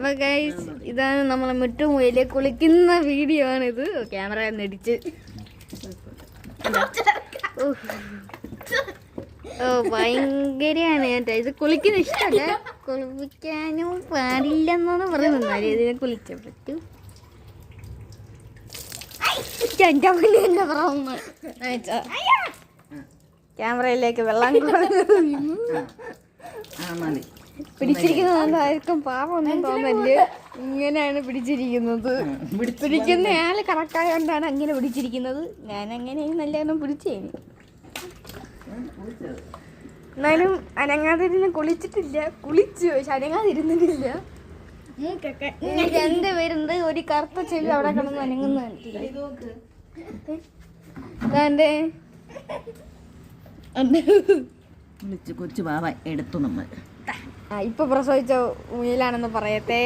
അപ്പൊ ഗൈസ് ഇതാണ് നമ്മളെ മുട്ടുമുയില് കുളിക്കുന്ന വീഡിയോ ആണിത്. ക്യാമറ നെടിച്ച് ഓ ഭയങ്കരയാണ് കേട്ടോ. ഇത് കുളിക്കുന്ന ഇഷ്ടമല്ല, കുളിപ്പിക്കാനും പാടില്ലെന്നാണ് പറയുന്നത്. ഇതിനെ കുളിക്കാൻ പറ്റൂ. ക്യാമറയിലേക്ക് വെള്ളം പിടിച്ചിരിക്കുന്നത് ആർക്കും പാവമൊന്നും തോന്നല്. ഇങ്ങനെയാണ് പിടിച്ചിരിക്കുന്നത്. പിടിക്കുന്ന ആള് കറക്റ്റായോണ്ടാണ് അങ്ങനെ പിടിച്ചിരിക്കുന്നത്. ഞാൻ അങ്ങനെ നല്ലോണം പിടിച്ചേന്. എന്നാലും അനങ്ങാതിരുന്ന് കുളിച്ചിട്ടില്ല. കുളിച്ചു പക്ഷെ അനങ്ങാതിരുന്നിട്ടില്ല. രണ്ടുപേരുണ്ട്. ഒരു കറുത്ത ചെവി അവിടെ കിടന്ന് അനങ്ങുന്ന കൊച്ചു ബാബ എടുത്തു നമ്മൾ. ഇപ്പൊ പ്രസവിച്ച മുയിലാണെന്ന് പറയട്ടെ.